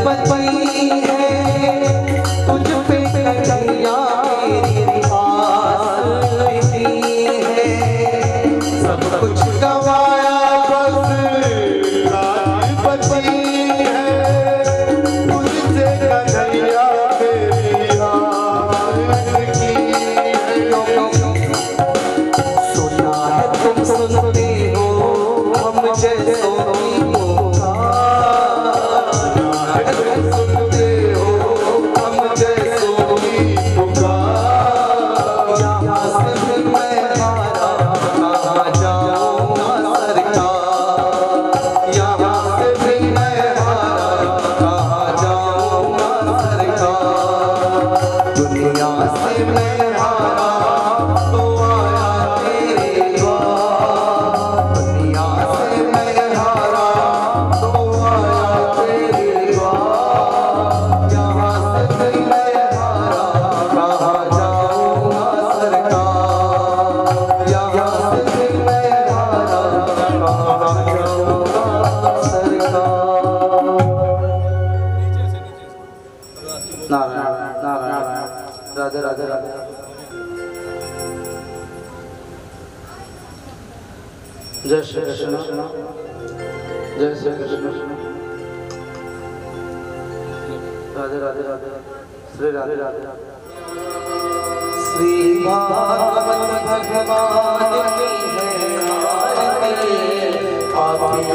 बची है तुझ पे कन्हैया मेरी आस है। सब कुछ गवाया बस रात बची है तुझसे कन्हैया मेरी आस है। सुना है तुम सुनते हो हम जैसों की राधे राधे राधे जय श्री कृष्ण जय श्री कृष्ण राधे राधे राधे श्री राधे राधे श्री भागवत भगवान की है आरती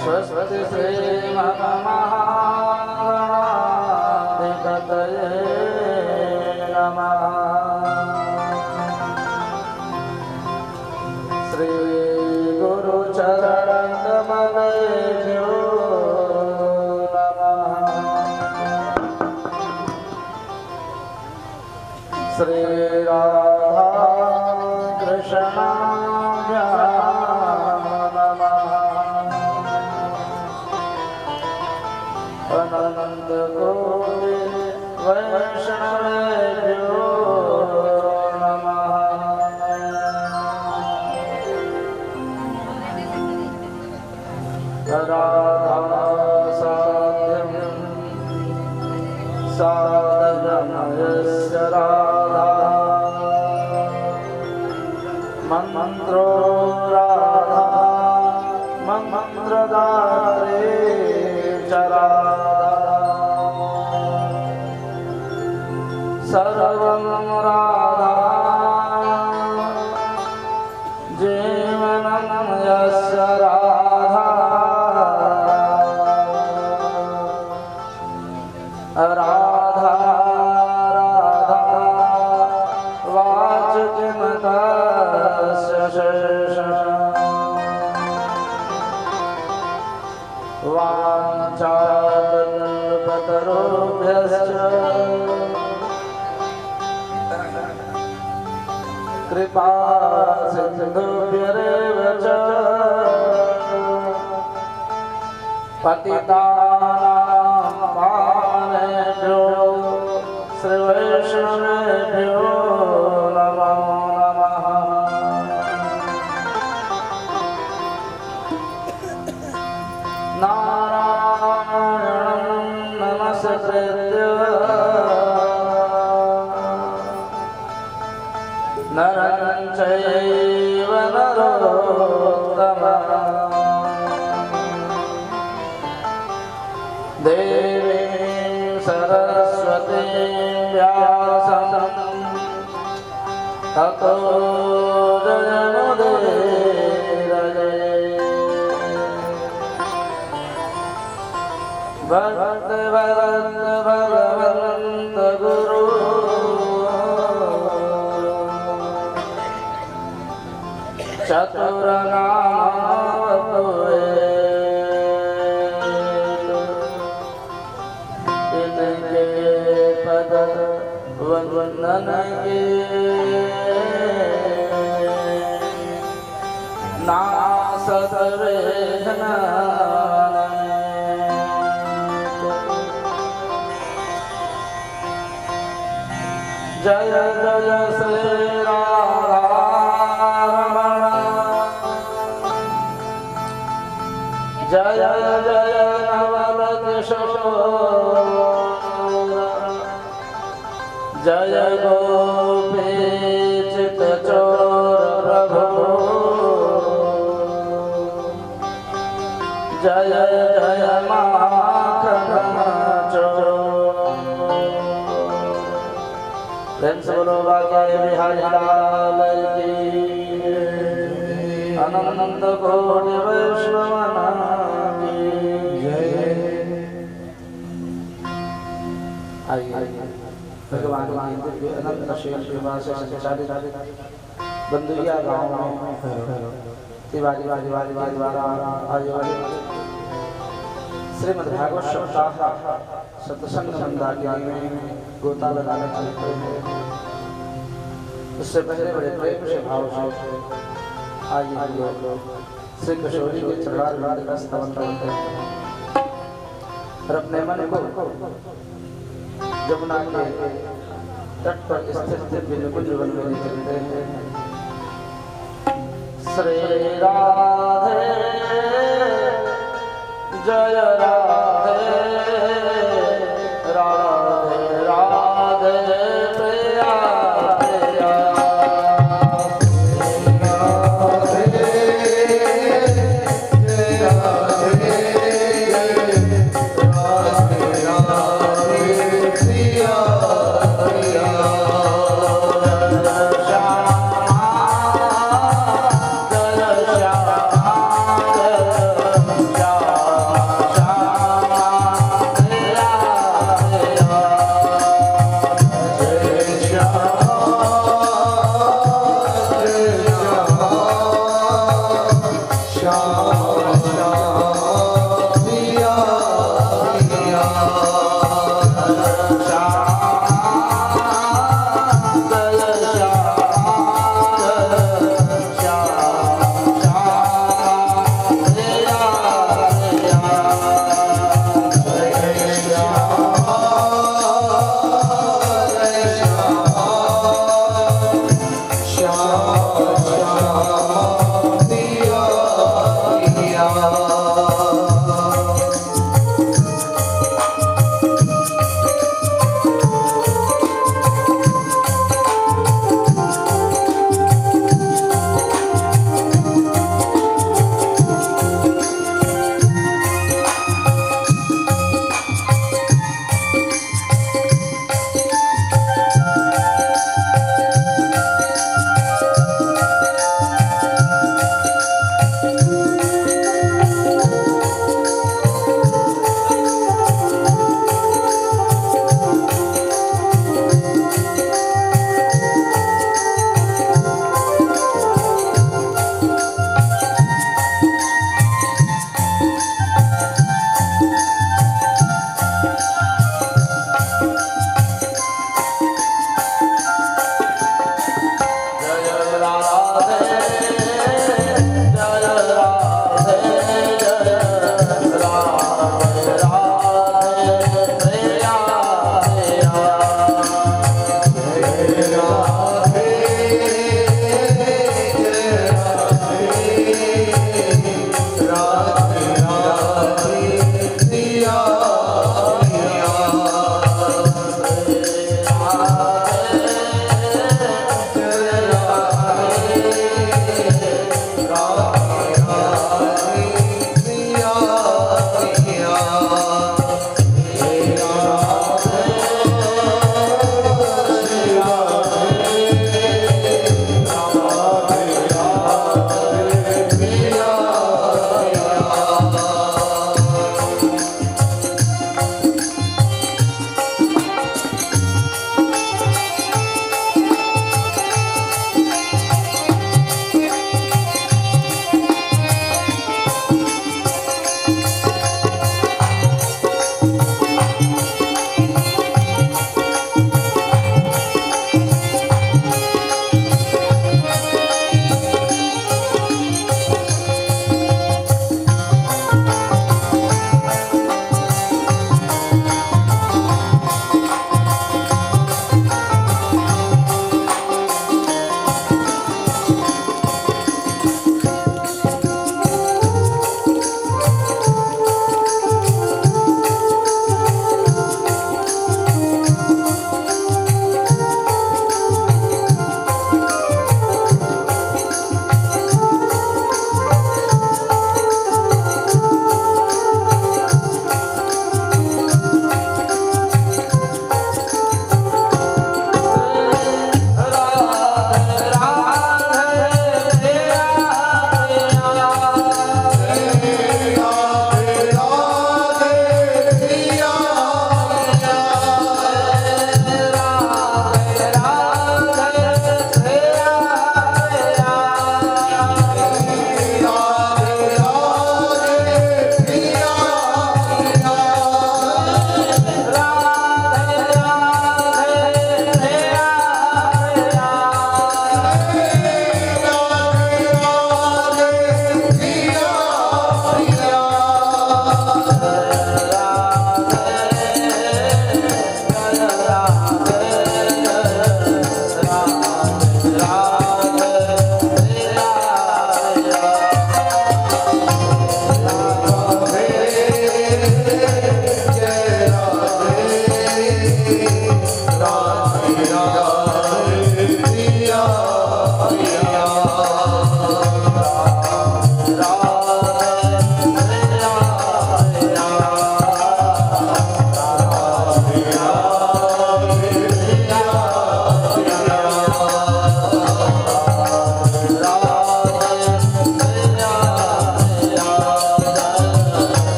सरस्वती श्री महागणाधिपतये नमः। श्री गुरु चरण कमलेभ्यो नमः। श्री राधा कृष्णाभ्यां नमः। अनंत कोटि वैष्णवेभ्यो नमः। राधा साध्यं साधनमयस्य राधा मंत्रो राधा मंत्रदात्रे च राधा सर्वं राधा जीवनं यस्य राधा राधा राधा वाचकिमतस्य शेषम् वाञ्छाकल्पतरुभ्यश्च कृपा सिन्धुभ्येव च पतितानां पावनेभ्यो श्रीवैष्णवेभ्यो नमो नमः। नारायणं नमस्कृत्य नरं चैव नरोत्तमं देवीं सरस्वतीं व्यासं ततो जयमुदीरये। भगवन्त गुरु चतुरनामवतुये इनके पद वंदन के नासत वेदना जय जय श्री राधारमण जय जय नवल किशोर जय गोपी चित्तचोर प्रभु जय जय माखन चोर। प्रेम से बोलो बाके बिहारी लाल की अनंत कोटि वैष्णव की जय। आइए भगवान की अनंत शेष कृपा से संचालित बंदुरिया गांव में तिवारी के द्वारा आयोजित श्रीमद् भागवत सप्ताह सत्संग मंदाकिनी में गोता लगाने चलते हैं। उससे पहले बड़े प्रेम से भाव से आइए लोग श्री किशोरी के चरणारविंद का स्तवन करते हैं और अपने मन को जमुना के तट पर स्थित बिल्कुल जीवन में चलते हैं। श्री राधे जय राधे राधे राधे प्रिया प्रिया राधे जय राधे राधे राधे प्रिया प्रिया जय श्यामा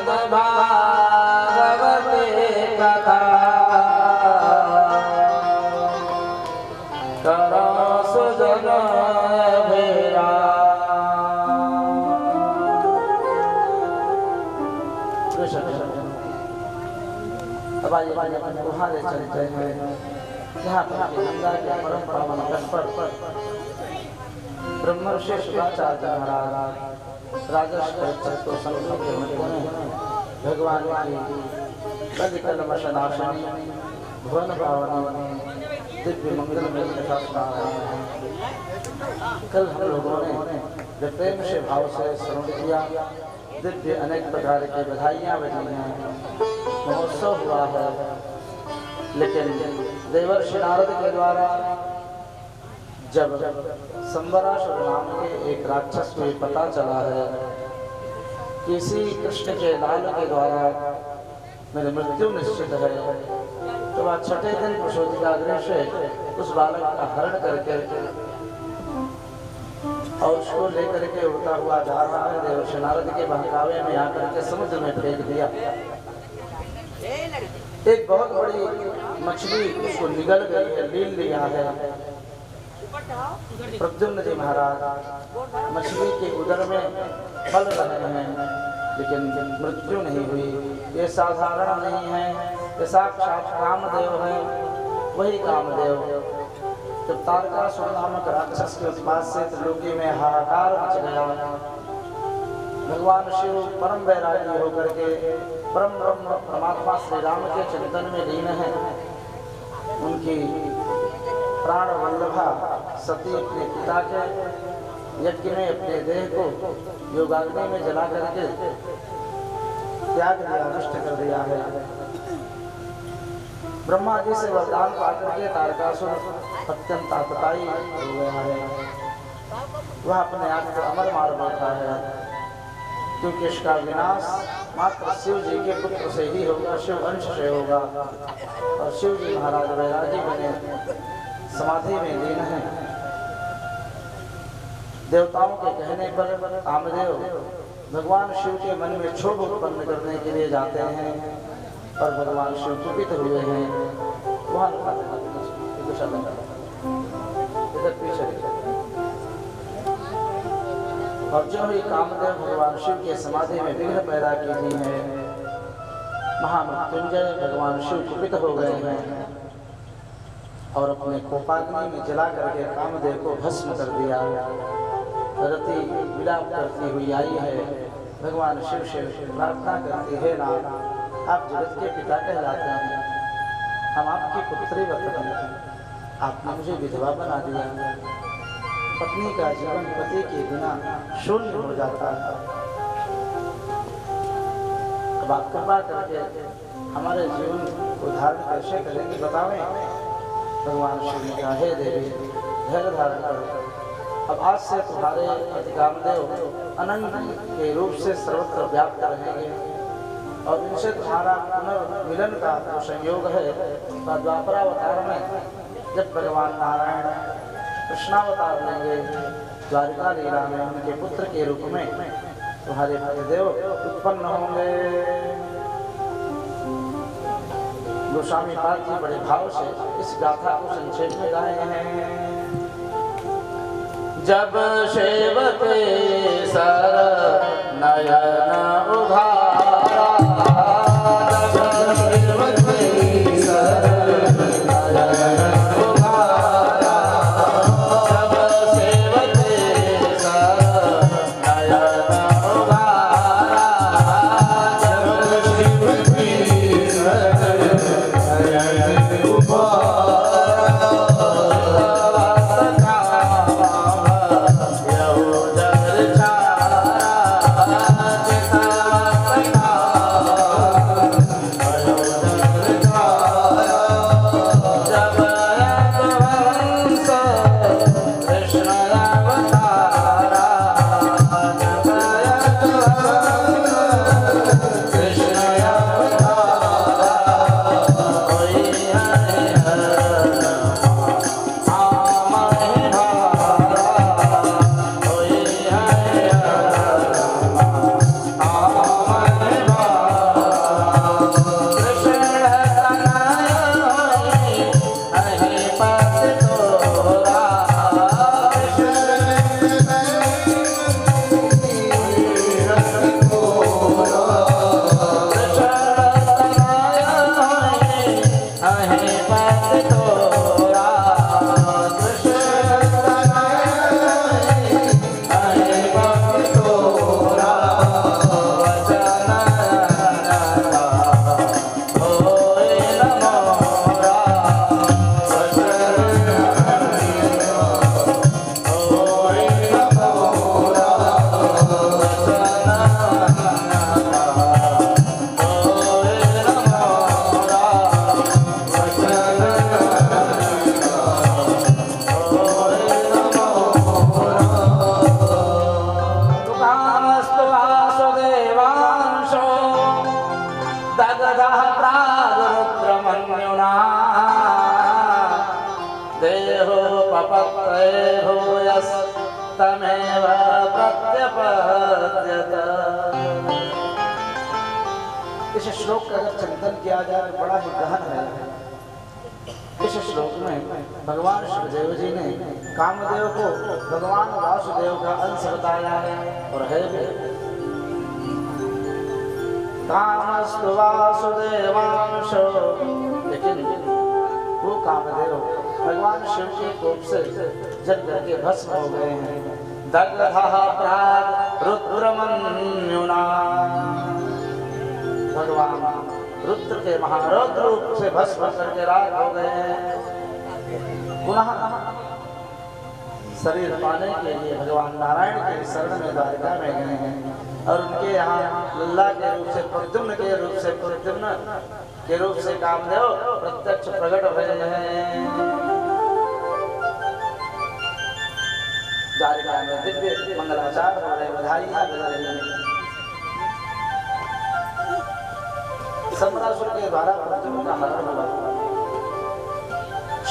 श्रीमद् भागवते कथा करो सुजन भेरा। अब आइए वहाँ ले चलते हैं जहाँ पर गंगा के परम पावन तट पर ब्रह्मर्षि शुक्राचार्य महाराज राजर्षि को संतों के मध्य में भगवान की कलमशनाशनी भुवन पावनी दिव्य मंगल में कथा सुना रहे हैं। कल हम लोगों ने जब प्रेम से भाव से श्रवण किया, दिव्य अनेक प्रकार की बधाइयाँ बजी हैं, महोत्सव हुआ है। लेकिन देवर्षि नारद के द्वारा जब संवरासुर नाम के एक राक्षस को पता चला है कि इसी कृष्ण के लाल के द्वारा मेरी मृत्यु निश्चित है, तो वह छठे दिन प्रसूतिका गृह से उस बालक का हरण करके और उसको लेकर के उड़ता हुआ जा रहा है। देवर्षि नारद के बहकावे में आकर के समुद्र में फेंक दिया। एक बहुत बड़ी मछली उसको निगल गई है, लील लिया है। प्रद्युम्न जी महाराज मछली के उदर में पल रहे हैं, लेकिन मृत्यु नहीं हुई। ये साधारण नहीं है, ये साक्षात कामदेव है, वही कामदेव। जब तारकासुर नामक राक्षस के उत्पात से त्रिलोकी में हाहाकार मच गया, भगवान शिव परम वैरागी होकर के परम ब्रह्म परमात्मा श्री राम के चिंतन में लीन है। उनकी प्राण वल्लभा सती अपने पिता के यज्ञ में अपने देह को योगाग्नि में जला करके त्याग दिया, नष्ट कर दिया है। ब्रह्मा जी से वरदान पाकर के तारकासुर अत्यंत आतताई हो गया है। वह अपने आप को अमर मार बैठा है, क्योंकि इसका विनाश मात्र शिव जी के पुत्र से ही होगा, शिव अंश से होगा। और शिव जी महाराज वैरागी बने समाधि में लीन है। देवताओं के कहने पर कामदेव भगवान शिव के मन में क्षोभ उत्पन्न करने के लिए जाते हैं, और भगवान शिव कुपित हुए हैं। और जो ही कामदेव भगवान शिव के समाधि में विघ्न पैदा की है, महामृत्युंजय भगवान शिव कुपित हो गए हैं और अपने कोपाग्नि में जला करके कामदेव को भस्म कर दिया। रति विलाप करती हुई आई है, भगवान शिव से प्रार्थना करती है, नाथ आप जगत के पिता कहलाते हैं, हम आपकी पुत्री व्रत हैं, आपने मुझे विधवा बना दिया। पत्नी का जीवन पति के बिना शून्य हो जाता है। अब आप कृपा करके हमारे जीवन को धारण कैसे करेंगे बतावें। भगवान शिव ने कहा, हे देवी धैर्य धारण करो, अब आज से तुम्हारे पति कामदेव अनंत के रूप से सर्वत्र व्याप्त रहेंगे और इनसे तुम्हारा पुनर्मिलन का संयोग है। द्वापरावतार में जब भगवान नारायण कृष्णावतार लेंगे, द्वारिका लीला में उनके पुत्र के रूप में तुम्हारे पतिदेव उत्पन्न होंगे। गोस्वामी पाद जी बड़े भाव से इस गाथा को संक्षेप में गाए हैं। जब सेवके सर नयन उभारा, दग्धः प्रागरुद्रमन्युना देहोपपत्तये भूयस्तमेव प्रत्यपद्यत। इस श्लोक का अगर चिंतन किया जाए तो बड़ा ही गहन है। इस श्लोक में भगवान शिवदेव जी ने कामदेव को भगवान वासुदेव का अंश बताया है और है भी। कामस्तु वासुदेवांशो, लेकिन वो कामदेव भगवान शिव के कोप से जल करके भस्म हो गए हैं। दग्धः प्राग रुद्रमन्युना, भगवान रुद्र के महारौद्र रूप से भस्म करके राख हो गए हैं। पुनः शरीर पाने के लिए भगवान नारायण के शरण में द्वारिका में गए हैं और उनके यहाँ लल्ला के रूप से प्रद्युम्न के रूप से प्रद्युम्न के रूप से कामदेव प्रत्यक्ष प्रकट हुए हैं। द्वारिका में दिव्य मंगलाचार हो रहे, बधाइयां बज रही हैं। शंबरासुर के द्वारा प्रद्युम्न का हरण हुआ।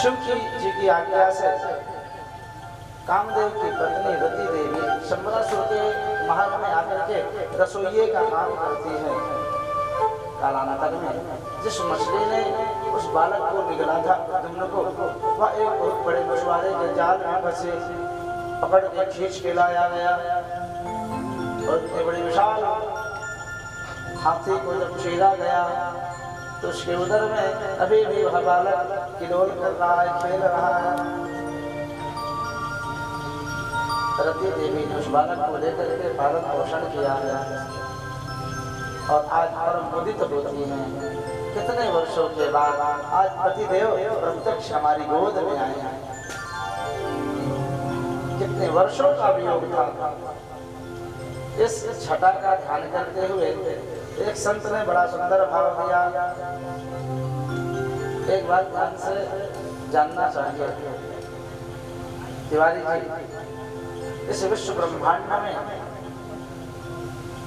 शिव जी की आज्ञा से कामदेव की पत्नी रति देवी शंबरासुर के महल में आकर के रसोइये का काम करती है। कालांतर में जिस मछली ने उस बालक को निगला था प्रद्युम्न को, वह एक बहुत बड़े मछुआरे के जाल में फंसे पकड़ के खींच के लाया गया और इतनी बड़ी विशाल हाथी को जब चीरा गया तो उसके उदर में अभी भी वह बालक किलोल कर रहा है, खेल रहा है। रति देवी ने उस बालक को लेकर के पालन पोषण किया है और आज परम मुदित होती हैं। कितने वर्षों के बाद आज पतिदेव प्रत्यक्ष हमारी गोद में आए हैं। कितने वर्षों का वियोग था। इस छटा का ध्यान करते हुए एक संत ने बड़ा सुंदर भाव दिया। एक बात ध्यान से जानना चाहिए, तिवारी जी, इस विश्व ब्रह्मांड में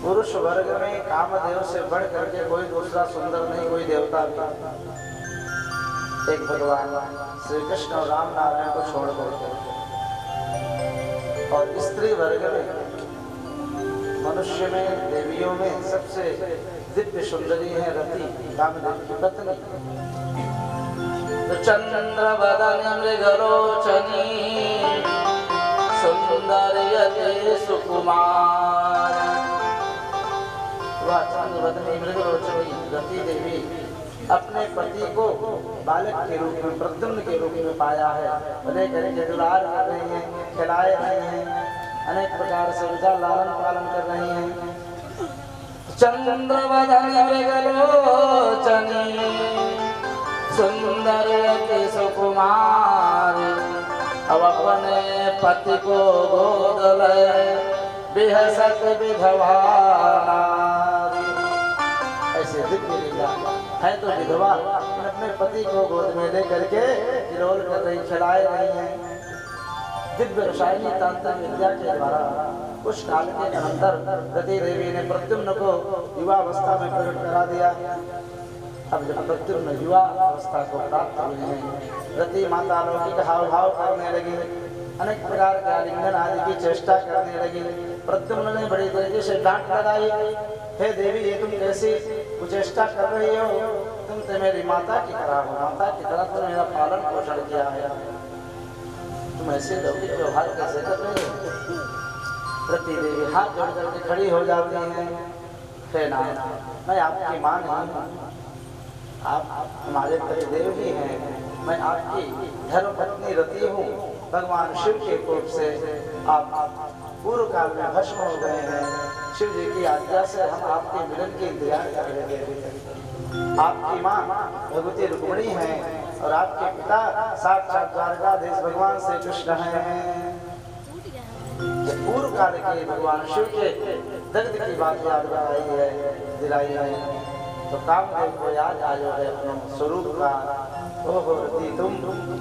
पुरुष वर्ग में कामदेव से बढ़ करके कोई दूसरा सुंदर नहीं, कोई देवता भी। एक भगवान श्री कृष्ण और राम नारायण को छोड़ करके और स्त्री वर्ग में मनुष्य में देवियों में सबसे दिव्य सुंदरी है रति, कामदेव की पत्नी। तो चंद्र बदन मृगलोचनी सुंदर्यते सुकुमार, वह चंद्र बदनी मृगलोचनी रति देवी अपने पति को बालक के रूप में प्रद्युम्न के रूप में पाया है। भले करके दुलार कर रही हैं, खिलाए रहे हैं, अनेक प्रकार से उनका लालन पालन कर रही हैं। चंद्र बदनी मृगलोचनी सुंदर्यते सुकुमार, अब अपने पति को गोद ले बिहसत विधवा नारी। ऐसे दिव्य लीला है तो विधवा अपने पति को गोद में ले करके किलोल कर रही, खिलाए रही हैं। दिव्य रसायनी तांत्रिक विद्या के द्वारा कुछ काल के अनंतर रति देवी ने प्रद्युम्न को युवावस्था में प्रकट करा दिया। अब जब प्रद्युम्न युवा अवस्था को प्राप्त हुए हैं, रति माता लौकिक हाव भाव करने लगी, अनेक प्रकार के आलिंगन आदि की चेष्टा करने लगी। प्रद्युम्न ने बड़ी तेजी से डांट लगाई, हे देवी, ये तुम कैसी कुचेष्टा कर रही हो? तुम तो मेरी माता की तरह हो, माता की तरह तुम मेरा पालन पोषण किया है, तुम ऐसे लौकिक व्यवहार कैसे कर रहे हो? रति देवी हाथ जोड़ करके खड़ी हो जाती हैं। हे नाथ, मैं आपकी मां नहीं हूं, आप हमारे पतिदेव ही हैं। मैं आपकी धर्म पत्नी रति हूँ। भगवान शिव के कोप से आप पूर्व काल में भस्म हो गए हैं। शिव जी की आज्ञा से हम आपके मिलन के इंतजार कर रहे हैं। आपकी माँ भगवती रुक्मिणी हैं और आपके पिता साक्षात द्वारकाधीश भगवान श्री कृष्ण हैं। पूर्व काल के भगवान शिव के दग्ध की बात याद दिलाई है तो कामदेव को याद आयो है अपने स्वरूप का। ओहो रति, तुम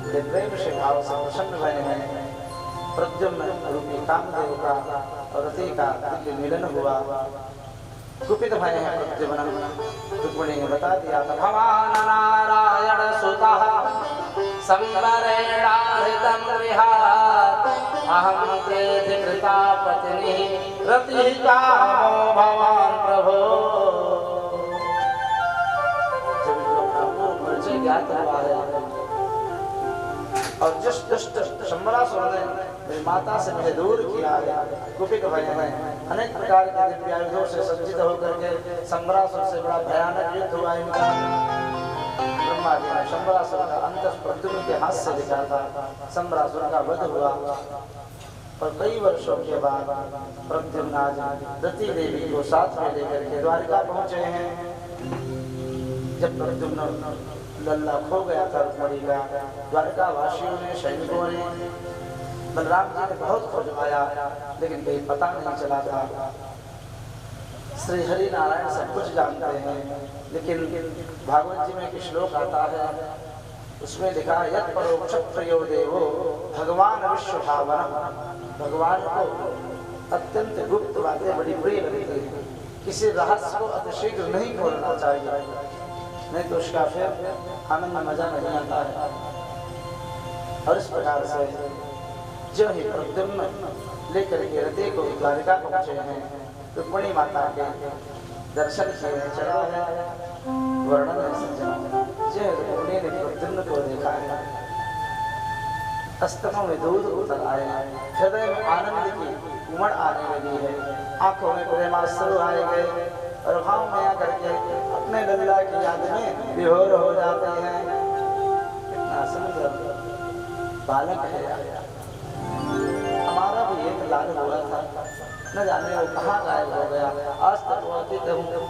प्रेम से भाव से प्रसन्न बने हैं। प्रद्युम्न रूपी कामदेव का और रति का दिव्य मिलन हुआ। कुपित भय है प्रद्युम्न। रुक्मिणी ने बता दिया था भवान नारायण सुतः संवरेणाहितं गृहात् अहं ते धृता पत्नी रतिः कामो भवान् प्रभो। जब अपना पूर्व परिचय ज्ञात हुआ है और जिस दुष्ट शंबरासुर ने मेरी माता से मुझे दूर किया है, कुपित भय है, अनेक प्रकार के दिव्यायुधों से सज्जित होकर के शंबरासुर से बड़ा भयानक युद्ध हुआ इनका। ब्रह्मा जी ने शंबरासुर का अंत प्रद्युम्न के हाथ से लिखा था। शंबरासुर का वध हुआ और कई वर्षों के बाद प्रद्युम्न आज रति देवी को साथ में लेकर के द्वारिका पहुंचे हैं। जब प्रद्युम्न लल्ला खो गया था रुक्मिणी का, द्वारिका वासियों ने, सैनिकों ने, बलराम जी ने बहुत खोजवाया लेकिन कहीं पता नहीं चला था। श्री हरि नारायण सब कुछ जानते हैं, लेकिन भागवत जी में एक श्लोक आता है, उसमें लिखा है यत् परोक्ष प्रियो देवो भगवान विश्व भावन। भगवान को अत्यंत गुप्त बातें बड़ी प्रिय लगती है, किसी रहस्य को अतिशीघ्र नहीं खोलना चाहिए, नहीं तो उसका फिर आनंद मजा नहीं आता है। और इस प्रकार से जो ही प्रद्युम्न लेकर के रति को द्वारिका पहुंचे हैं, रुक्मिणी माता के दर्शन किए हैं, चला है वर्णन है सज्जनों। जो रुक्मिणी ने प्रद्युम्न को देखा है, स्तनों में दूध उतर आए, हृदय में आनंद की उमड़ आने लगी है, आंखों में प्रेमाश्रु आए गए और भाव में आकर के अपने लल्ला की याद में विभोर हो जाते हैं। कितना सुंदर बालक है, हमारा भी एक लाल हुआ था, न जाने वो कहाँ गायब हो गया, आज तक वो अति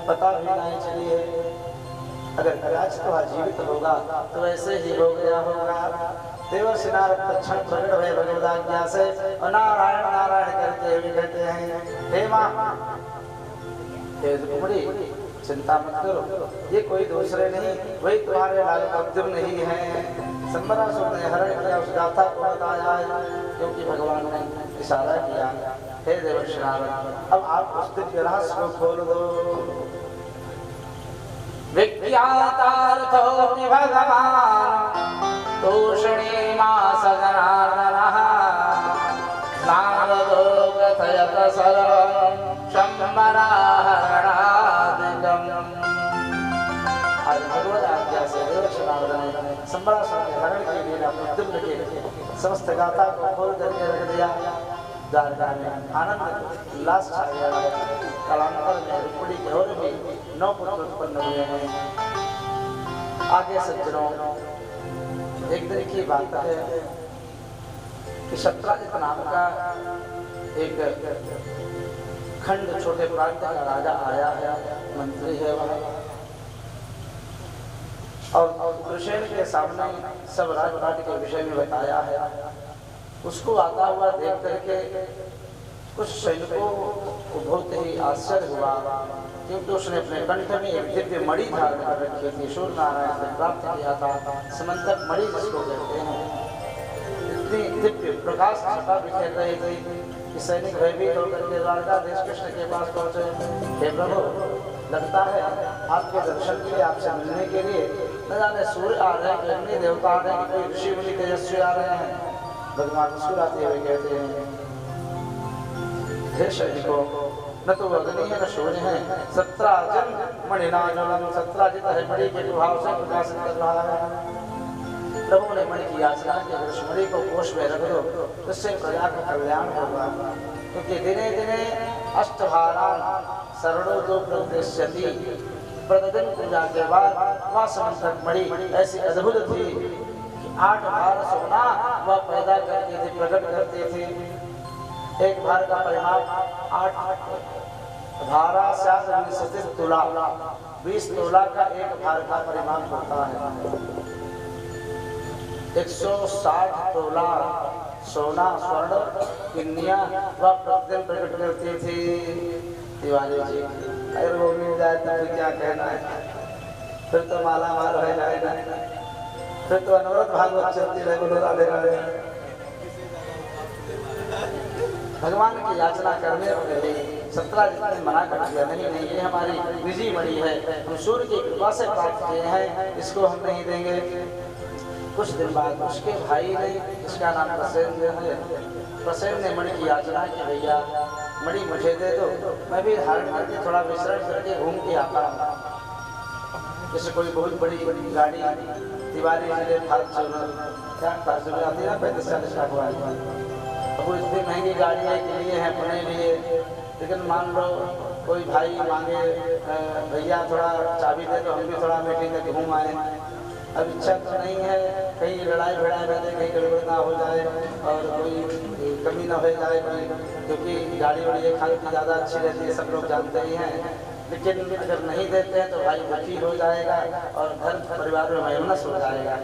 पता भी नहीं चली है। अगर कदाच तो जीवित होगा तो ऐसे ही हो गया होगा। देवर्षि नारद तत्क्षण प्रकट हुए भगवदाज्ञा से और नारायण नारायण करते हुए कहते हैं हे माँ, हे रुक्मिणी चिंता मत करो, ये कोई दूसरे नहीं, वही तुम्हारे लाल प्रद्युम्न ही हैं। शंबरासुर ने हरण किया, उस गाथा को बताया है, क्योंकि भगवान ने इशारा किया हे देवर्षि नारद, अब आप उस दिव्य रहस्य को खोल दो। विज्ञातार्थोऽपि भगवान् तूष्णी मास जनार्दनः नारदो कथयत सर्वं शंबराहरणादिकम्। आज भगवद आज्ञा से देवर्षि नारद ने शंबरासुर के हरण की लीला प्रद्युम्न के समस्त गाथा को खोल करके रख दिया। द्वारका में आनंद उल्लास छा गया है। कालांतर में रुक्मिणी के और भी 9 पुत्र उत्पन्न हुए हैं। आगे सज्जनों, एक दिन की बात है कि शत्राजित नाम का एक खंड छोटे प्रांत का राजा आया है, मंत्री है वह, और कृष्ण के सामने सब राजपाट के विषय में बताया है। उसको आता हुआ देख करके कुछ सैनिकों को बहुत ही आश्चर्य हुआ, क्योंकि उसने अपने कंठ में एक दिव्य मणि धारण कर रखी थी, सूर्य नारायण से प्राप्त किया था, समंतक मणि जिसको कहते हैं। इतनी दिव्य प्रकाश छटा बिखेर रही थी कि सैनिक भयभीत होकर के द्वारकाधीश कृष्ण के पास पहुंचे। हे प्रभु, लगता है आपके दर्शन के लिए, आपसे मिलने के लिए न जाने सूर्य आ रहे हैं, अग्नि देवता आ रहे हैं, कोई ऋषि मुनि तेजस्वी आ रहे हैं। भगवान मुस्कुराते हुए कहते हैं हे सैनिकों, न तो अग्नि है न सूर्य है, सत्राजन मणिनाजलम, सत्राजित है मणि के प्रभाव से प्रकाशित कर रहा है। प्रभु ने मणि की याचना की, अगर उस मणि को कोष में रख दो तो इससे प्रजा का कल्याण होगा, क्योंकि दिने दिने अष्टभारान शरणो तो प्रदर्श्यति। प्रतिदिन पूजा के बाद वह समंतक मणि ऐसी अद्भुत थी कि 8 भार सोना वह पैदा करती थी, प्रकट करती थी। एक भार का परिमाप 8 भारा 20 तुला, 20 तोला का एक भार का परिमाप होता है। 160 तोला सोना स्वर्ण किन्निया वह प्रतिदिन प्रकट करती थी। तिवारी जी, अगर वो मिल जाए तो फिर क्या कहना है, फिर तो माला माल हो जाएगा, फिर तो अनवरत भागवत चलती रहे, बोलो राधे राधे। भगवान की याचना करने पर सत्यराज ने मना कर दिया, नहीं नहीं, ये हमारी निजी मणि है, हम सूर्य की कृपा से प्राप्त किए हैं, इसको हम नहीं देंगे। कुछ दिन बाद उसके भाई ने, जिसका नाम प्रसेन है, प्रसेन ने मणि की याचना की, भैया मणि मुझे दे दो, मैं भी धारण करके थोड़ा विश्राम करके घूम के आता हूँ। जैसे कोई बहुत बड़ी बड़ी गाड़ी तिवारी जिले फार्चूनर, क्या फार्चूनर आती है ना 35-40 लाख वाली, अब वो इतनी महंगी गाड़ी है के लिए है अपने लिए, लेकिन मान लो कोई भाई मांगे भैया थोड़ा चाबी दे तो हम भी थोड़ा मीटिंग में घूम आए। अब इच्छा तो नहीं है, कहीं लड़ाई भिड़ाई न दे, कहीं गड़बड़ ना हो जाए और कोई कमी ना हो जाए, क्योंकि गाड़ी वाड़ी खाने की ज़्यादा अच्छी रहती है, सब लोग जानते ही हैं। लेकिन अगर नहीं देते हैं तो भाई दुखी हो जाएगा और घर परिवार में मेहनत हो जाएगा।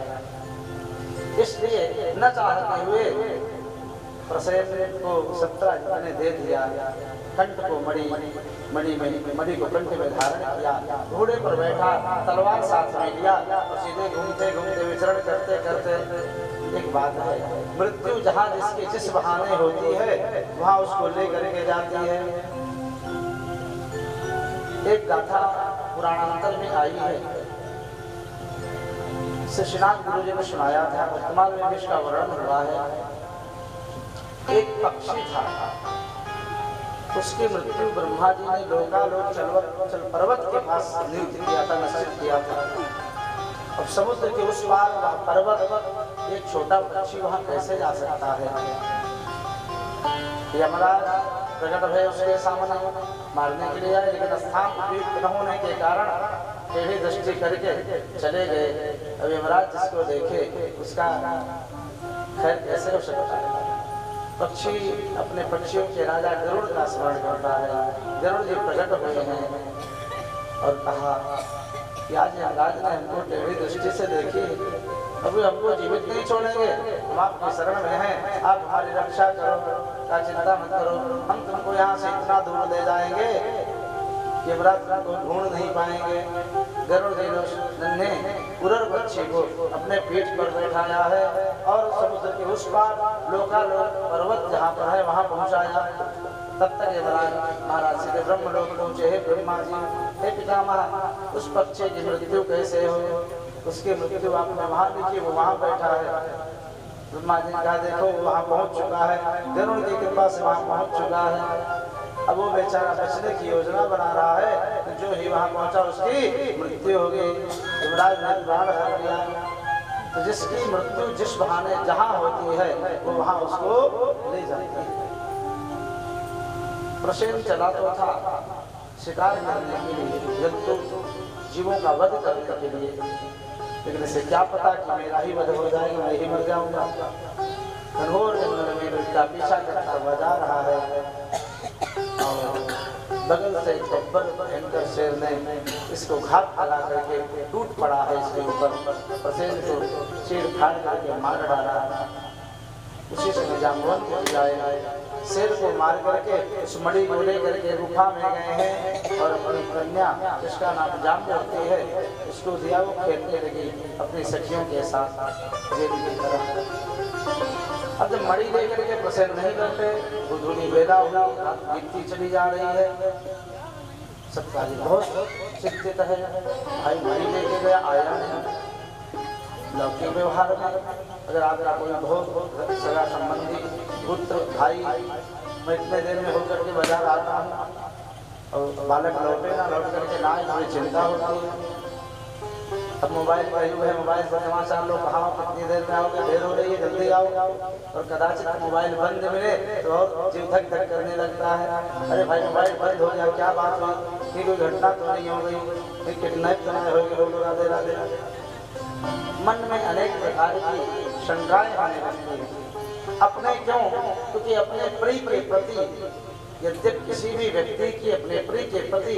इसलिए न चाहते हुए प्रसेन को सत्यराज ने दे दिया, कंठ को मणि को कंठ में धारण किया, घोड़े पर बैठा, तलवार साथ में लिया और सीधे घूमते घूमते विचरण करते करते, एक बात है, मृत्यु जहाँ जिसके जिस बहाने होती है वहाँ उसको ले करके जाती है। एक गाथा पुराणांतर में आई है, श्रीनाथ गुरु जी ने सुनाया था, वर्तमान में इसका वर्णन हुआ है। एक पक्षी था, उसकी मृत्यु ब्रह्मा जी ने लोकालोक चल पर्वत के पास नियुक्त किया था, निश्चित किया था। अब समुद्र के उस पार वह पर्वत, एक छोटा पक्षी वहां कैसे जा सकता है? यमराज प्रकट भय उसके सामने मारने के लिए आए, लेकिन स्थान उपयुक्त न होने के कारण टेढ़ी दृष्टि करके चले गए। अब यमराज जिसको देखे उसका खैर कैसे हो सकता है? पक्षी अपने पक्षियों के राजा गरुड़ का स्मरण करता है। गरुड़ जी प्रकट हुए हैं और कहा कि आज यमराज ने हमको टेढ़ी दृष्टि से देखी, अभी हमको जीवित नहीं छोड़ेंगे, हम आपकी शरण में हैं, आप हमारी रक्षा करो, क्या चिंता मत करो, हम तुमको यहाँ से इतना दूर ले जाएंगे कि यमराज तुमको ढूंढ नहीं पाएंगे। गरुड़ जी ने पुरर पक्षी को अपने पीठ पर बैठाया है और समुद्र के उस पार लोकालोक पर्वत जहाँ पर है वहाँ पहुँचाया। तब तक यमराज महाराज सीधे ब्रह्मलोक पहुँचे। हे ब्रह्मा जी, हे पितामह, उस पक्षी की मृत्यु कैसे हो? उसकी मृत्यु आपने वहाँ लिखी, वो वहाँ बैठा है। ब्रह्मा जी ने कहा देखो वहाँ पहुँच चुका है, गरुड़ की कृपा से वहाँ पहुँच चुका है। अब वो बेचारा बचने की योजना बना रहा है, तो जो ही वहाँ पहुँचा उसकी मृत्यु हो गई। यमराज ने प्राण हर लिया। तो जिसकी मृत्यु जिस बहाने जहाँ होती है वो वहाँ उसको ले जाती है। प्रसेन चला तो था शिकार करने के लिए, जंतु जीवों का वध करने के लिए, लेकिन इसे क्या पता कि मेरा ही वध हो जाएगा, मैं ही मर जाऊंगा। घनघोर जंगल में उसका पीछा करता हुआ जा रहा है और बगल से गब्बर भयंकर शेर ने इसको घात लगा करके टूट पड़ा है इसके ऊपर। प्रसेन को चीड़ फाड़ करके मार डाला। उसी समय जाम्बवंत जाए शेर को मार करके उस मणि को ले करके गुफा में गए हैं और अपनी कन्या जिसका नाम जाम्बवती है उसको दिया। वो खेलने लगी अपनी सखियों के साथ देवी की तरह। अब जब मणि लेकर के प्रसन्न नहीं करते, बुधुनी बेला हुआ, बीतती चली जा रही है। सबका बहुत चिंतित है, भाई मणि लेके गया, आया नहीं। लौकिक व्यवहार में अगर आपका कोई बहुत सगा संबंधी पुत्र भाई, मैं इतने देर में होकर के बाजार आता हूँ और बालक लौटे ना, लौट करके ना, बड़ी चिंता होती है। अब मोबाइल का युग है, मोबाइल पर समाचार लो, कहाँ हो, कितनी देर में आओगे, देर हो रही है, जल्दी आओ। और कदाचित मोबाइल बंद मिले तो और जीव धक धक करने लगता है। अरे भाई मोबाइल बंद हो गया, क्या बात हुई, कि कोई घटना तो नहीं हो गई, किडनैप तो नहीं हो गई, लोग राधे राधे राधे। मन में अनेक प्रकार की शंकाएं आने लगती हैं। अपने क्यों? क्योंकि अपने प्रिय के प्रति, यद्यप किसी भी व्यक्ति की अपने प्रिय के प्रति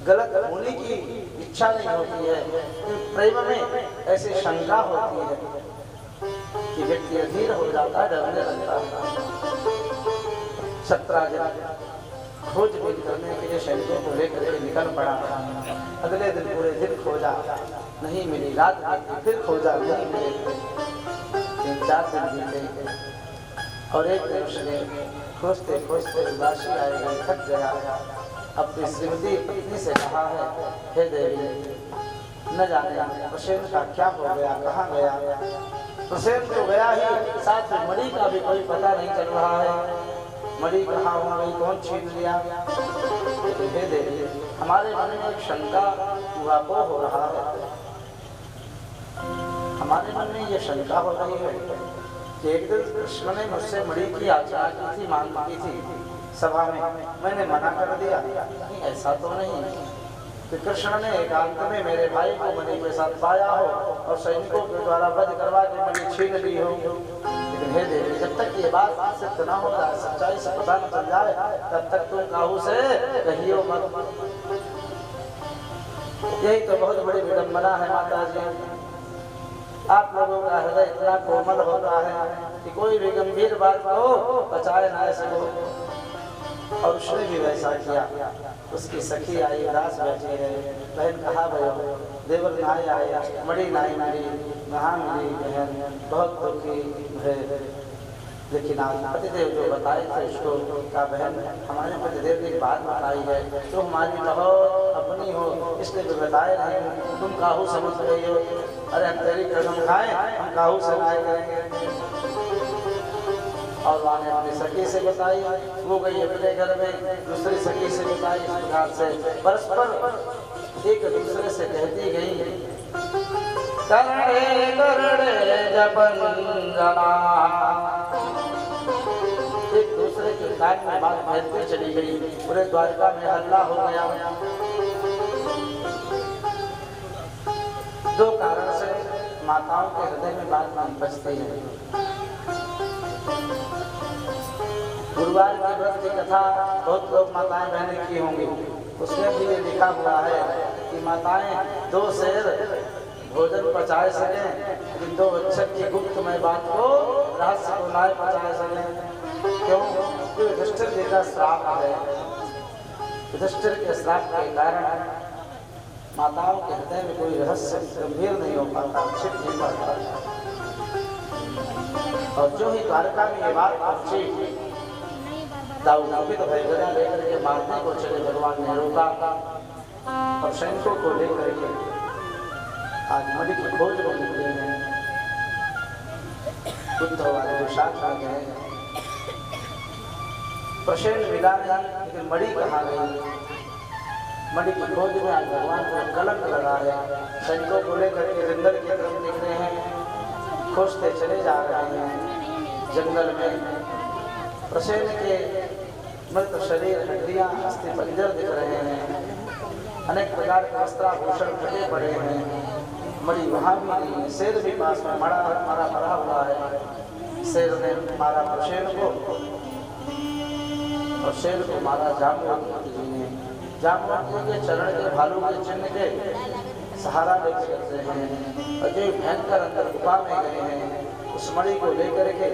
गलत होने की इच्छा नहीं होती है, प्रेम में ऐसी शंका होती है कि व्यक्ति अधीर हो जाता है, डरने लगता है। सत्यराज खोजबीन करने के लिए सैनिकों को लेकर के निकल पड़ा। अगले दिन पूरे दिन खोजा, नहीं मिली, रात में फिर खोजा, नहीं मिले। 3-4 दिन बीते। और एक दिन श्री खोजते खोजते उदासी आई गई, थक गया। अपनी श्रीमती पत्नी से कहा है, हे देवी, न जाने प्रसेन का क्या हो गया, कहाँ गया। प्रसेन तो गया ही, साथ में मणि का भी कोई पता नहीं चल रहा है। मणि कहाँ हो गई, कौन छीन लिया। हे देवी, हमारे मन में एक शंका हुआ हो रहा है। हमारे मन में ये शंका हो रही है कि एक दिन कृष्ण ने मुझसे मणि की याचना की थी, मांग की थी सभा में, मैंने मना कर दिया। नहीं, ऐसा तो नहीं कि कृष्ण ने एकांत में मेरे भाई को मणि के साथ पाया हो और सैनिकों के द्वारा वध करवा के मणि छीन ली हो। लेकिन हे देवी, जब तक ये बात सिद्ध न हो जाए, सच्चाई से पता न चल जाए, तब तक तुम काहू से कहियो मत। यही तो बहुत बड़ी विडंबना है माता जी। आप लोगों का हृदय इतना कोमल होता है कि कोई भी गंभीर बात को बचाए ना सको। और उसने भी वैसा किया। उसकी सखी आई, उदास बैठी है। बहन कहा भयो, देवर नाई आया, मड़ी नाई मिली, नहा मिली बहन, बहुत दुखी है। लेकिन आज पतिदेव जो बताए थे उसको कहा, बहन हमारे पतिदेव ने बात बताई है तो हमारी बहुत अपनी हो, इसलिए तो बताए नहीं, तुम काहू समझ रही हो। अरे हम तेरी कसम खाएं, हम काहू से लाए करेंगे। और वहाँ ने अपनी सखी से बताई, वो गई अपने घर में, दूसरी सखी से बताई। इस प्रकार से परस्पर एक दूसरे से कहती गई, करड़े करड़े जपन जना। एक दूसरे के कान में बात फैलती चली गई। पूरे द्वारका में हल्ला हो गया। दो कारण से माताओं के हृदय में बात नहीं बचती है। गुरुवार की व्रत की कथा बहुत लोग माताएं बहनें की होंगी। उसमें भी ये लिखा हुआ है कि माताएं 2 शेर भोजन पचाए सकें, लेकिन 2 अक्षर की गुप्त में बात को रहस्य को ना पचाए सकें। क्यों? क्योंकि युधिष्ठिर जी का श्राप है। युधिष्ठिर के श्राप के कारण माताओं के हृदय में कोई रहस्य गंभीर नहीं हो पाता, छिप नहीं पाता। और जो ही द्वारका में ये बात पहुंची, दाऊद तो भयगदा लेकर के मारने को चले, भगवान ने रोका और सैनिकों को लेकर के आज मणि की खोज में निकले हैं। बुद्ध वाले विशाख आ गए, प्रसेन मिला नहीं, लेकिन मणि कहाँ गई। मणि की खोज में आज भगवान को कलंक लगा है। सैनिकों को लेकर के जंगल की तरफ निकले हैं, खोजते चले जा रहे हैं। जंगल में प्रसेन के मृत शरीर, हड्डियां, अस्थि पंजर दिख रहे हैं। अनेक प्रकार के वस्त्राभूषण फटे पड़े हैं। मणि वहाँ भी नहीं, शेर भी पास में मारा पड़ा हुआ है। शेर ने मारा प्रसेन को और शेर को मारा जाम्बवती जी ने। जाम्बवती के चरण के भालू के चिन्ह के सहारा देख सकते हैं। और जो भयंकर अंदर गुफा में गए हैं, उस मणि को लेकर के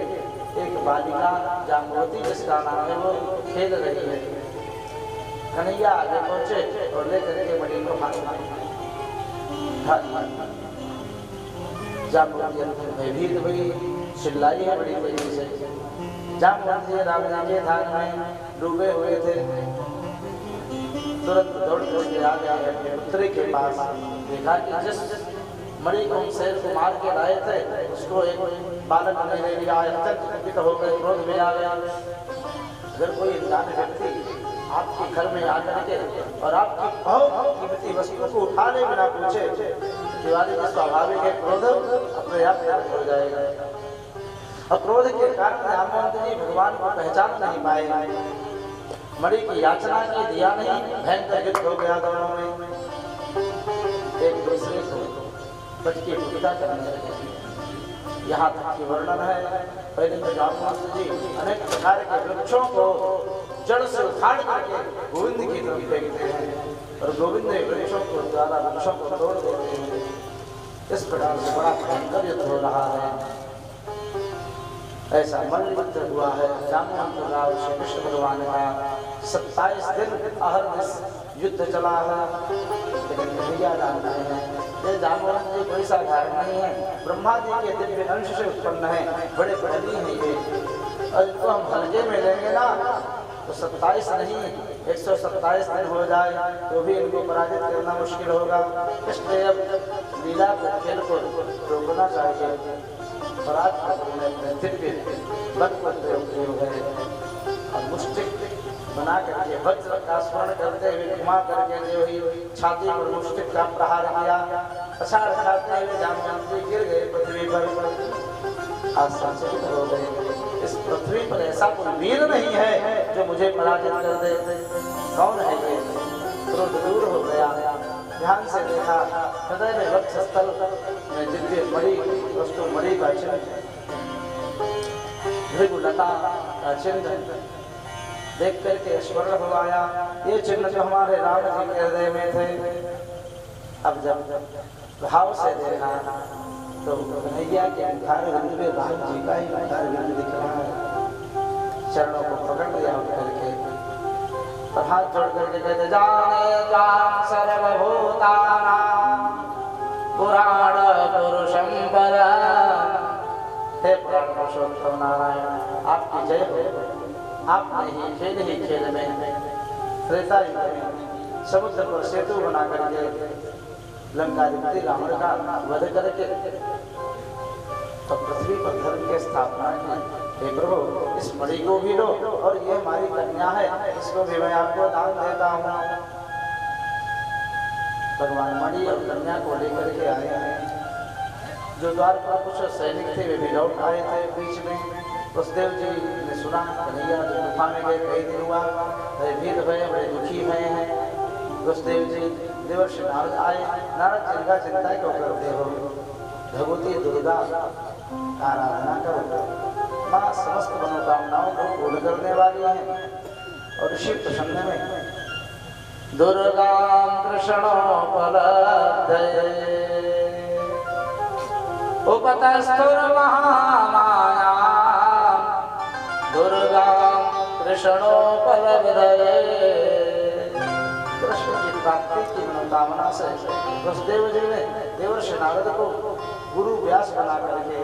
एक बालिका जाम्बवती जिसका नाम है, वो खेल रही है। कन्हैया आगे पहुंचे और लेकर के मणि को हाथ में जाम्बवती भयभीत हुई, चिल्लाई है बड़ी तेजी से। जाम्बवती राम जी के ध्यान में डूबे हुए थे। तुरंत दौड़ के आ गए अपने पुत्री के पास। देखा कि जिस मणि को शेर को मार के लाए थे, उसको एक बालक ने ले लिया। अत्यंत होकर क्रोध में आ गया। अगर कोई इंसान व्यक्ति आपके घर में आकर के और आपकी बहुत कीमती वस्तु को उठा ले बिना पूछे, दिवाली का स्वाभाविक है, क्रोध अपने आप हो जाएगा। और क्रोध के कारण जाम्बवती जी भगवान को पहचान नहीं पाए। मणि की याचना की, दिया नहीं, भयंकर युद्ध हो गया दोनों में। एक दूसरे को बच के पूजा करने लगे। यहाँ तक की वर्णन है, पहले तो जाम्बवती जी अनेक प्रकार के वृक्षों को जड़ से उखाड़ करके गोविंद की तरफ फेंकते हैं और गोविंद वृक्षों को द्वारा वृक्षों को तोड़ देते हैं। इस प्रकार से बड़ा भयंकर युद्ध हो रहा है। ऐसा मल्लयुद्ध हुआ है। जाम्बवती का श्री कृष्ण भगवान का 27 दिन अहर्निश युद्ध चला है। लेकिन कन्हैया जानते हैं ये जाम्बवती जी कोई साधारण नहीं है, ब्रह्मा जी के दिव्य अंश से उत्पन्न है, बड़े बली हैं ये। और इनको हम हल्के में लेंगे ना तो 27 नहीं 127 दिन हो जाए तो भी इनको पराजित करना मुश्किल होगा। इसलिए अब लीला को खेल को रोकना चाहिए। और आज अपने दिव्य बल को प्रयोग है और मुष्टिक बना करके वज्र का स्मरण करते हुए घुमा करके जो ही छाती पर मुष्टिक का प्रहार किया। अषाढ़ खाते हुए जामवंती गिर गए पृथ्वी पर, आज संचलित हो गए। इस पृथ्वी पर ऐसा कोई वीर नहीं है जो मुझे पराजित कर दे। कौन है ये? क्रोध दूर हो गया। ध्यान से देखा, हृदय में वक्षस्थल में दिव्य मणि वस्तु मणि का चिन्ह, भृगुलता का चिन्ह देख करके स्मरण हो आया। ये चिन्ह जो हमारे राम जी के हृदय में थे, अब जब भाव से देखा तो कन्हैया के मुखार बिंदु में राम जी का ही मुखार बिंदु दिख रहा है। चरणों को पकड़ लिया उठ करके और हाथ जोड़ करके कहते, जाने त्वां सर्वभूतानां पुराण पुरुषं परं। हे पुराण पुरुषोत्तम नारायण, आपकी जय हो। आपने ही खेल में त्रेता युग में समुद्र पर सेतु बना करके लंकाधिपति रावण का वध करके तो पृथ्वी पर धर्म की स्थापना की। हे प्रभु, इस मणि को भी लो और ये हमारी कन्या है, इसको भी मैं आपको दान देता हूँ। भगवान मणि और कन्या को लेकर के आए हैं। जो द्वार पर कुछ सैनिक थे वे भी लौट आए थे। बीच में वसुदेव जी ने सुना कन्हैया जो गुफा में गए कई दिन हुआ, भयभीत हुए, बड़े दुखी हुए हैं। वसुदेव जी देवर्षि नारद आए। नारद जी का चिंता क्यों करते हो? भगवती दुर्गा आराधना करो, माँ समस्त मनोकामनाओं को पूर्ण करने वाली है। और ऋषि प्रसन्न में दुर्गा कृष्णोपलब्धये उपतस्थुर महामाया दुर्गा कृष्णोपलब्धये। कृष्ण की प्राप्ति की मनोकामना से वसुदेव जी ने देवर्षि नारद को गुरु व्यास बना करके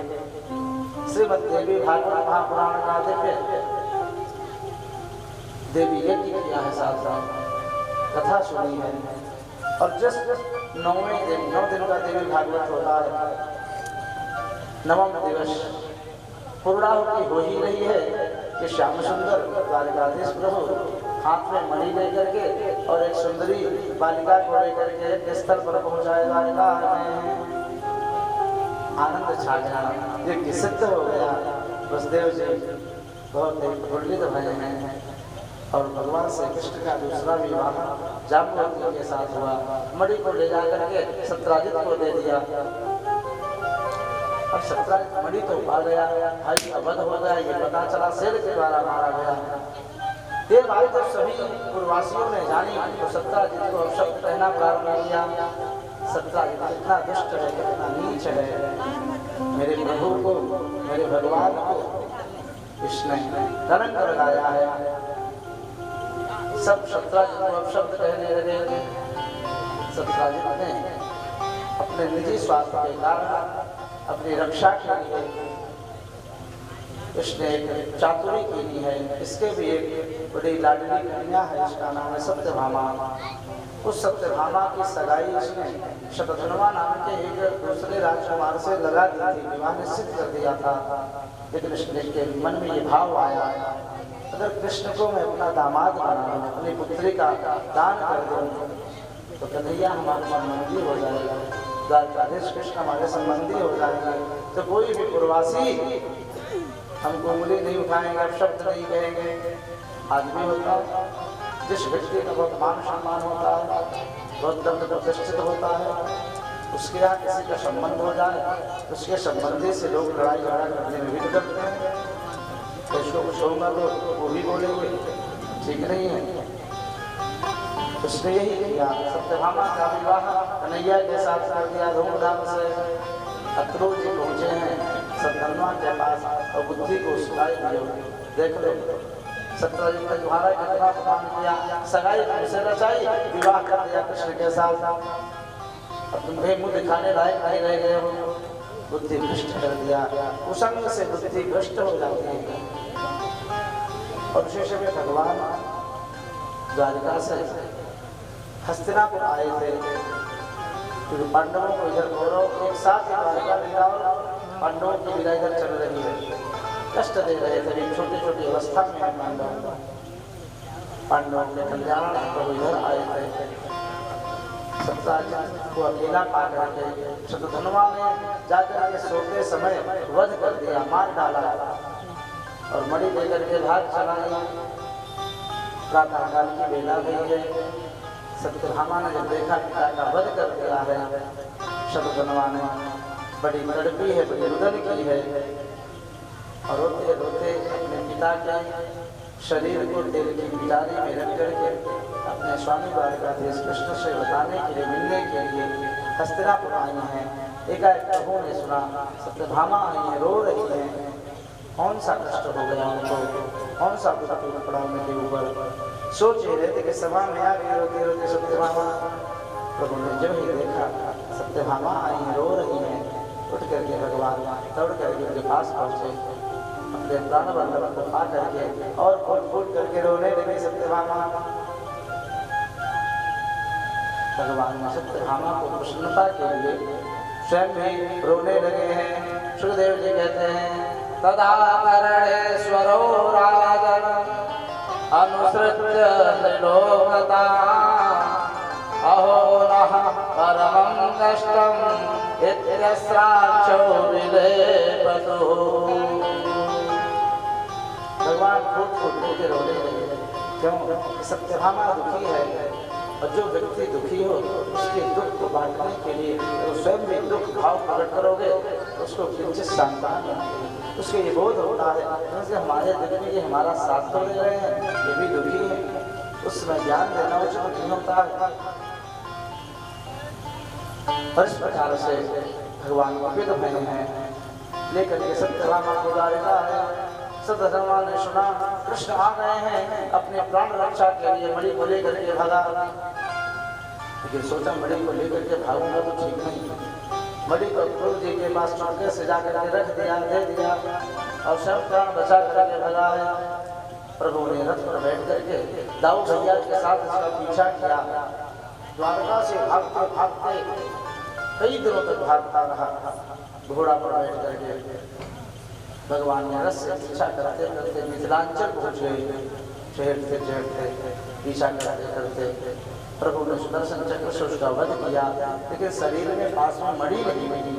श्रीमद्देवी भागवत महापुराण का दिव्य देवी यज्ञ किया है। साथ साथ कथा सुनी है। और जिस 9 दिन का देवी भागवत होता है, 9वां दिवस पूर्णाहुति हो ही रही है कि श्याम सुंदर द्वारिकाधीश प्रभु हाथ में मणि लेकर के और एक सुंदरी बालिका को लेकर के एक स्थल पर पहुंचाए। द्वारिका में आनंद छा गया। ये सिद्ध हो गया। वसुदेव जी बहुत प्रफुल्लित भये हैं। और भगवान श्री कृष्ण का दूसरा विवाह जाम्बवती के साथ हुआ। मणि को ले जाकर के सत्राजित को दे दिया। अब सत्राजित मणि तो पा गया, भाई अवध हो गया। ये पता चला शेर के द्वारा मारा गया। ये बात जब सभी पूर्ववासियों ने जानी तो सत्राजित को अपशब्द कहना प्रारंभ किया। सत्राजित इतना दुष्ट है, इतना नीच है, मेरे प्रभु को, मेरे भगवान को इसने कलंक लगाया है। सब सत्राजित को अपशब्द कहने लगे। सत्राजित ने अपने निजी स्वार्थ के कारण अपनी रक्षा के लिए इसने एक चातुरी की है। इसके भी एक बड़ी लाडली कन्या है, इसका नाम है सत्यभामा। उस सत्यभामा की सगाई इसने शतधन्वा नाम के एक दूसरे राजकुमार से लगा दी थी, विवाह निश्चित कर दिया था। लेकिन इसके मन में ये भाव आया, अगर कृष्ण को मैं अपना दामाद बनाऊं, अपनी पुत्री का दान कर दूं तो कन्हैया हमारे संबंधी हो जाएगा, द्वारकाधीश कृष्ण हमारे संबंधी हो जाएंगे। तो कोई भी पूर्ववासी हमको उंगली नहीं उठाएंगे, शब्द नहीं कहेंगे। आदमी होता है जिस व्यक्ति का बहुत मान सम्मान होता है, बहुत दंड प्रतिष्ठित होता है, उसके यहाँ किसी का संबंध हो जाए, उसके संबंधी से लोग लड़ाई झगड़ा करने में भी डरते हैं। तो इसको कुछ होगा तो वो भी बोलेंगे, ठीक नहीं है। उसने यही किया, सत्यभामा का विवाह कन्हैया के साथ कर दिया धूमधाम से। अतरू जी पहुँचे हैं सत्यधन्वा के पास और बुद्धि को सुनाई दियो, देख लो सत्यजीत ने तुम्हारा कितना अपमान किया, सगाई तुमसे रचाई, विवाह कर दिया कृष्ण के साथ, अब तुम्हें मुँह दिखाने लायक नहीं रह गए हो, बुद्धि भ्रष्ट कर दिया। कुसंग से बुद्धि भ्रष्ट हो जाती है। और विशेष में भगवान द्वारिका से हस्तिनापुर आए थे, क्योंकि पांडवों को इधर कौरव एक साथ ही द्वारिका मिला और पांडवों की विदा इधर चल रही है, कष्ट दे रहे थे। छोटी छोटी अवस्था में है पांडवों के कल्याण प्रभु इधर आए थे। सत्याजित को अकेला पा करके शतधनवा ने जाकर के सोते समय वध कर दिया, मार डाला और मणि लेकर के भाग चला। प्रातः काल की बेला गई है, सत्यभामा ने जब देखा पिता का वध कर दिया है, शतधनवा ने बड़ी तड़पी है, बड़ी रुदन की है और रोते रोते अपने पिता के शरीर को तेल की पिटारी में रख करके अपने स्वामी द्वारकाधीश कृष्ण से बताने के लिए, मिलने के लिए हस्तिनापुर आई हैं। एकाएक प्रभु ने सुना सत्यभामा आई है, रो रही है, कौन सा कष्ट हो गया उनको, कौन सा दुख पड़ा उनके ऊपर। सोच ही रहे थे कि सभा में आ गई रोते रोते सत्यभामा। प्रभु ने जब ही देखा सत्यभामा आई है, रो रही है, उठ करके भगवान दौड़ करके उनके पास पहुंचे, अपने प्राण बल्लभ को पा करके और फूट फूट करके रोने लगे सत्यभामा। भगवान ने सत्यभामा को प्रसन्नता के लिए स्वयं भी रोने लगे हैं। सुखदेव जी कहते हैं तदा करणेश्वरो राजन अनुसृत्य त्रिलोकता अहो नः परमं कष्टं इत्यस्राक्षो विलेपतु। भगवान फूट फूट के रोने लगे। क्यों? सत्यभामा दुखी है और जो व्यक्ति दुखी हो उसके दुख को बांटने के लिए तो स्वयं भी दुख भाव प्रकट करोगे तो उसको किंचित शांति मिलेगी, उसके ये बोध होता है क्योंकि हमारे दिल में ये हमारा साथ तो ले रहे हैं, ये भी दुखी है, उसमें ज्ञान देना उचित नहीं होता है। और इस प्रकार से भगवान कुपित भय हैं, लेकर के सत्यभामा को द्वारिका है। सत्यभामा ने सुना कृष्ण आ गए हैं, अपने प्राण रक्षा के लिए मणि को लेकर के भागा। लेकिन सोचा मणि को लेकर के भागूंगा तो ठीक नहीं, मणि को प्रभु जी के पास चौके से जाकर के रख दिया, दे दिया और सब प्राण बचा करके भगा है। प्रभु ने रथ पर बैठ करके दाऊ भैया के साथ इसका पीछा किया। द्वारका से भागते भागते कई दिनों तक भागता रहा, घोड़ा पर बैठ करके। भगवान ने रथ से पीछा करते करते मिथिलांचल पहुँच गए, ठहरते ठहरते पीछा करते करते प्रभु ने सुदर्शन चक्र से उसका वध किया, लेकिन शरीर में पास में मणि नहीं मिली।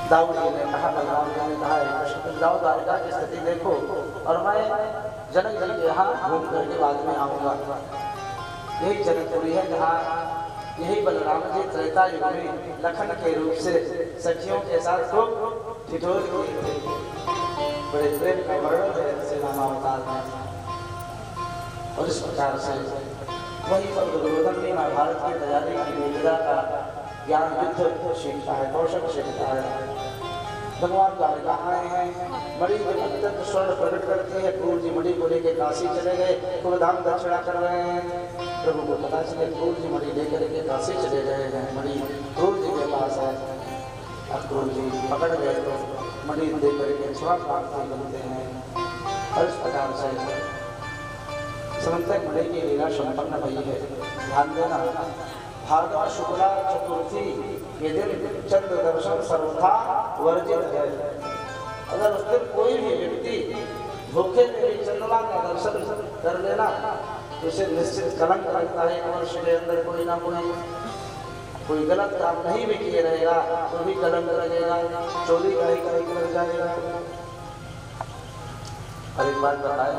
दाऊद जी ने कहा, भगवान ने कहा कृष्ण तुम जाओ द्वारिका की स्थिति देखो और मैं जनक जी के यहाँ घूम करके बाद में आऊँगा। यही जनकपुरी है जहाँ यही बलराम जी त्रेता युग में लखन के रूप से सखियों के साथ खूब ठिठोर किए थे। बड़े प्रेम का वर्णन है श्री रामावतार में। और इस प्रकार से वहीं पर दुर्योधन भी महाभारत की तैयारी की वेदिका का ज्ञान युद्ध सीखता है, कौशल सीखता है। भगवान द्वारिका आए हैं, मणि के अत्यंत स्वर्ण प्रकट करते हैं। क्रूर जी मणि को लेकर काशी चले गए, खूब दान दक्षिणा कर रहे हैं। प्रभु को पता चले क्रूर जी मणि लेकर के काशी चले गए हैं, मणि क्रूर जी के पास है। अब क्रूर जी पकड़ गए तो मणि देकर के क्षमा प्राप्ति बनते हैं। और इस प्रकार से समन्तक मणि की लीला संपन्न हुई है। ध्यान देना, भाद्रवा शुक्ला चतुर्थी के दिन चंद्र दर्शन सर्वथा वर्जित है। अगर उस दिन कोई भी व्यक्ति भूखे में भी चंद्रमा का दर्शन कर लेना तो उसे निश्चित कलंक लगता है। एक वर्ष के अंदर कोई ना कोई गलत काम नहीं भी किए रहेगा तो भी कलंक लगेगा, चोरी का ही कलंक लग जाएगा। और एक बात बताए,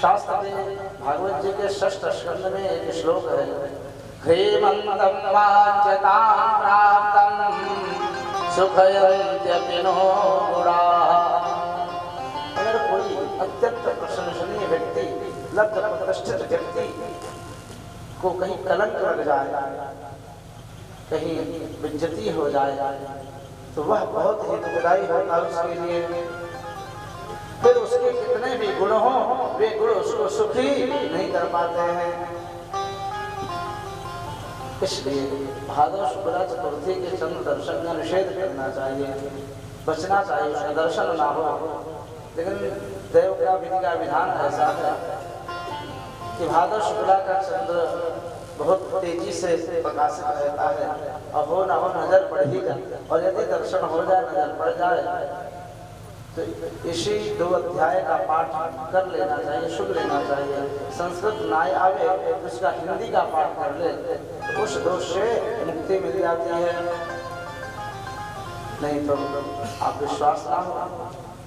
शास्त्र में भागवत जी के 6ठ स्कंद में एक श्लोक है, हेमंतम वाच्यतां प्राप्तं सुखयन्त्यपि नो गुणाः। अगर कोई अत्यंत प्रशंसनीय व्यक्ति, लब्ध प्रतिष्ठित व्यक्ति को कहीं कलंक लग जाए, कहीं बेइज्जती हो जाए तो वह बहुत ही दुखदायी होता है उसके लिए। फिर उसके कितने भी गुण हो, वे गुण उसको सुखी नहीं कर पाते हैं। इसलिए भाद्रवा शुक्ला चतुर्थी के चंद्र दर्शन का निषेध करना चाहिए, बचना चाहिए, उसका दर्शन ना हो। लेकिन देव का विधि का विधान ऐसा है कि भाद्र शुक्ला का चंद्र बहुत तेजी से प्रकाशित रहता है और हो ना हो नजर पड़ ही जाए, और यदि दर्शन हो जाए नजर पड़ जाए तो इसी 2 अध्याय का पाठ कर लेना चाहिए, सुन लेना चाहिए। संस्कृत ना आवे तो उसका हिंदी का पाठ कर ले तो उस दोष से मुक्ति मिल जाती है। नहीं तो आप विश्वास ना हो,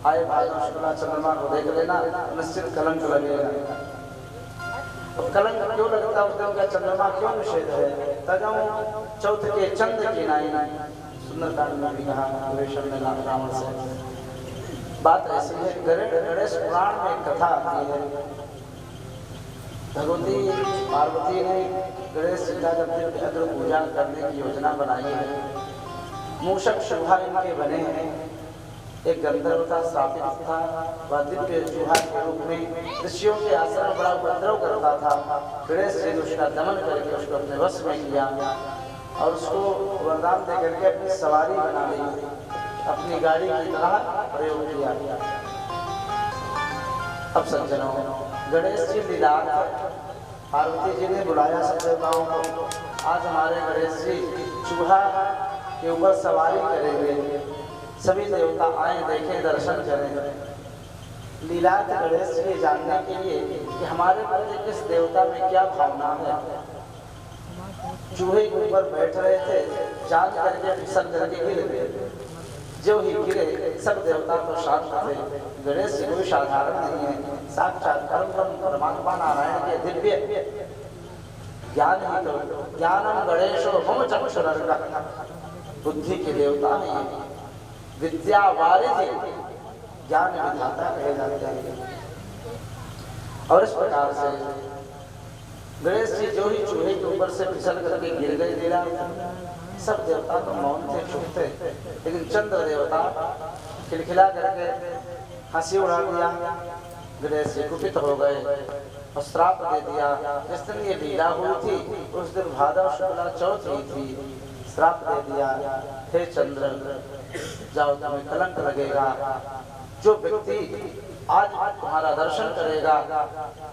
आए भाद्र शुक्ला चंद्रमा को देख लेना, निश्चित कलंक लगेगा। तो कलंक क्यों लगता है? उस दिन का चंद्रमा क्यों निषेध है? तजऊ चौथ के चंद्र की नाई सुंदरकांड में भी कहा ने रावण से। बात ऐसी है, गणेश पुराण में एक कथा आती है। भगवती पार्वती ने गणेश जी का जब अग्र पूजा करने की योजना बनाई है, मूषक चूहा इनके बने हैं। एक गंधर्व था, श्रापित था, वह दिव्य चूहा के रूप में ऋषियों के आश्रम बड़ा उपद्रव करता था। गणेश जी ने उसका दमन करके उसको अपने वश में किया और उसको वरदान दे करके अपनी सवारी बना ली, अपनी गाड़ी की तरह प्रयोग किया। अब सज्जनों, गणेश जी लीलार्थ पार्वती जी ने बुलाया सब देवताओं को, आज हमारे गणेश जी चूहा के ऊपर सवारी करेंगे, सभी देवता आए देखें दर्शन करें। लीलार्थ गणेश जी ये जानने के लिए कि हमारे प्रति किस देवता में क्या भावना है। चूहे के ऊपर बैठ रहे थे, जान करके फिसल करके गिर गए। जो ही गिरे सब देवता को शांत थे। गणेश जी कोई साधारण नहीं है, साक्षात परमात्मा नारायण के दिव्य ज्ञान ही तो ज्ञानम गणेशो मम चक्षुरर्का, बुद्धि के देवता हैं, विद्या वारिधि ज्ञान विधाता कहे जाते हैं। और इस प्रकार से गणेश जी जो ही चूहे के ऊपर से फिसल करके गिर गए लीला, सब देवता तो मौन थे, चुप थे, लेकिन चंद्र देवता खिलखिला करके हंसी उड़ा दिया। गणेश जी कुपित हो गए और श्राप दे दिया। जिस दिन ये लीला हुई थी उस दिन भाद्र शुक्ला चौथ हुई थी, श्राप दे दिया, हे चंद्र जाओ तुम्हें कलंक लगेगा। जो व्यक्ति आज तुम्हारा दर्शन करेगा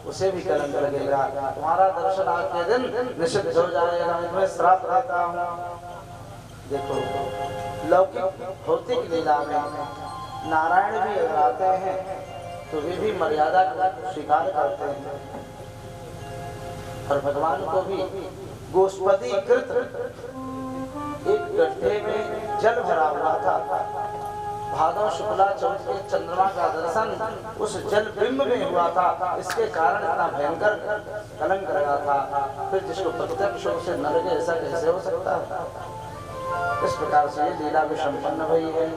उसे भी कलंक लगेगा, तुम्हारा दर्शन आज के दिन निषिद्ध हो जाएगा, मैं श्राप देता हूँ। देखो, लौकिक भौतिक लीला में नारायण भी अगर आते हैं तो वे भी मर्यादा को स्वीकार करते हैं, और भगवान को भी गोष्पदी कृत एक गड्ढे में जल भरा हुआ था। भादव शुक्ला चौथ के चंद्रमा का दर्शन उस जल बिंब में हुआ था, इसके कारण इतना भयंकर कलंक लगा था। फिर जिसको प्रत्यक्ष रूप से न लगे ऐसा कैसे हो सकता है? इस प्रकार से लीला भी संपन्न हुई है।